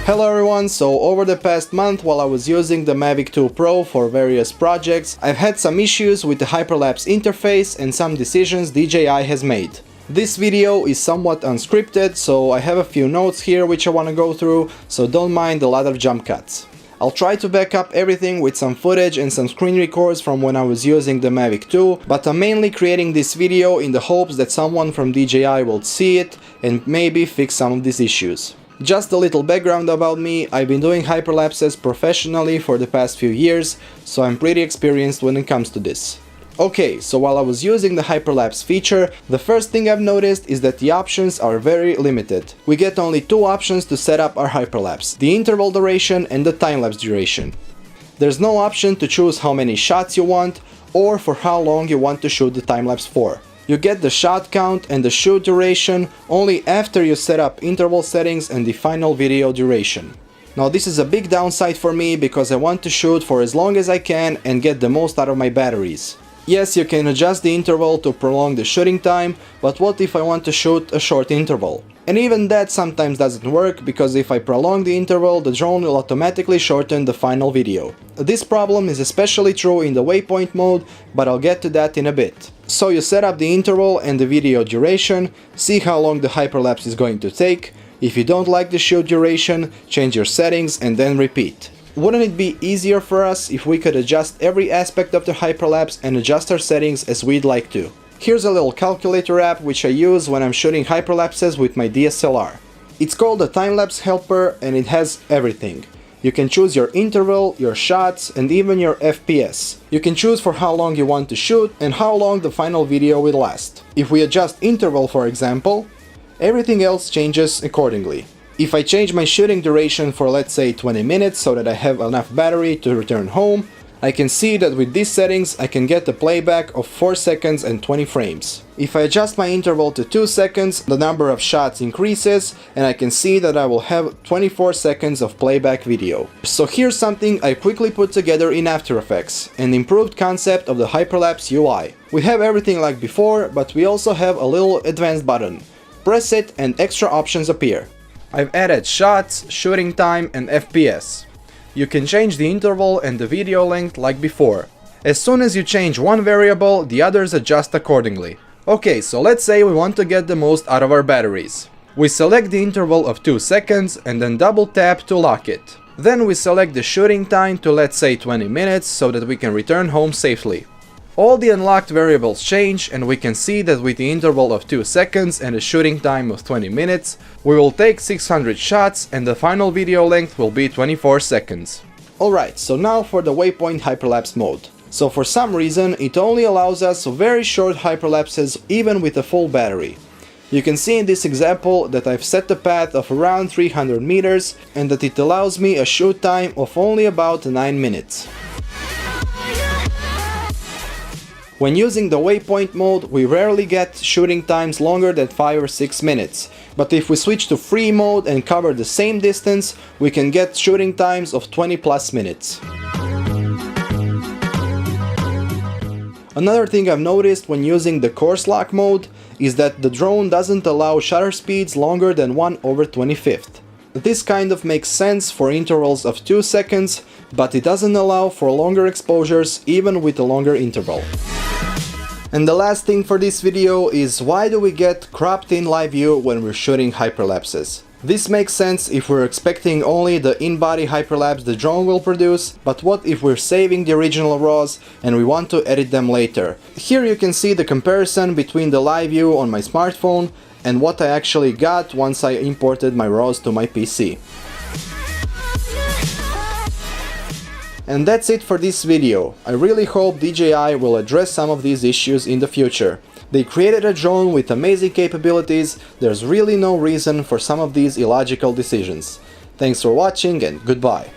Hello everyone, so over the past month while I was using the Mavic 2 Pro for various projects, I've had some issues with the Hyperlapse interface and some decisions DJI has made. This video is somewhat unscripted, so I have a few notes here which I want to go through, so don't mind a lot of jump cuts. I'll try to back up everything with some footage and some screen records from when I was using the Mavic 2, but I'm mainly creating this video in the hopes that someone from DJI will see it and maybe fix some of these issues. Just a little background about me, I've been doing hyperlapses professionally for the past few years, so I'm pretty experienced when it comes to this. Okay, so while I was using the hyperlapse feature, the first thing I've noticed is that the options are very limited. We get only two options to set up our hyperlapse, the interval duration and the time-lapse duration. There's no option to choose how many shots you want or for how long you want to shoot the time-lapse for. You get the shot count and the shoot duration only after you set up interval settings and the final video duration. Now this is a big downside for me because I want to shoot for as long as I can and get the most out of my batteries. Yes, you can adjust the interval to prolong the shooting time, but what if I want to shoot a short interval? And even that sometimes doesn't work, because if I prolong the interval, the drone will automatically shorten the final video. This problem is especially true in the Waypoint mode, but I'll get to that in a bit. So you set up the interval and the video duration, see how long the hyperlapse is going to take. If you don't like the shoot duration, change your settings and then repeat. Wouldn't it be easier for us if we could adjust every aspect of the hyperlapse and adjust our settings as we'd like to? Here's a little calculator app which I use when I'm shooting hyperlapses with my DSLR. It's called the Time-Lapse Helper and it has everything. You can choose your interval, your shots, and even your FPS. You can choose for how long you want to shoot and how long the final video will last. If we adjust interval, for example, everything else changes accordingly. If I change my shooting duration for, let's say, 20 minutes so that I have enough battery to return home, I can see that with these settings I can get a playback of 4 seconds and 20 frames. If I adjust my interval to 2 seconds, the number of shots increases and I can see that I will have 24 seconds of playback video. So here's something I quickly put together in After Effects, an improved concept of the Hyperlapse UI. We have everything like before, but we also have a little advanced button. Press it and extra options appear. I've added shots, shooting time and FPS. You can change the interval and the video length like before. As soon as you change one variable, the others adjust accordingly. Okay, so let's say we want to get the most out of our batteries. We select the interval of 2 seconds and then double tap to lock it. Then we select the shooting time to, let's say, 20 minutes so that we can return home safely. All the unlocked variables change and we can see that with the interval of 2 seconds and a shooting time of 20 minutes, we will take 600 shots and the final video length will be 24 seconds. Alright, so now for the Waypoint Hyperlapse mode. So for some reason it only allows us very short hyperlapses even with a full battery. You can see in this example that I've set the path of around 300 meters and that it allows me a shoot time of only about 9 minutes. When using the Waypoint mode, we rarely get shooting times longer than 5 or 6 minutes, but if we switch to free mode and cover the same distance, we can get shooting times of 20 plus minutes. Another thing I've noticed when using the course lock mode is that the drone doesn't allow shutter speeds longer than 1/25. This kind of makes sense for intervals of 2 seconds, but it doesn't allow for longer exposures even with a longer interval. And the last thing for this video is, why do we get cropped in live view when we're shooting hyperlapses? This makes sense if we're expecting only the in-body hyperlapse the drone will produce, but what if we're saving the original RAWs and we want to edit them later? Here you can see the comparison between the live view on my smartphone and what I actually got once I imported my RAWs to my PC. And that's it for this video. I really hope DJI will address some of these issues in the future. They created a drone with amazing capabilities, there's really no reason for some of these illogical decisions. Thanks for watching and goodbye.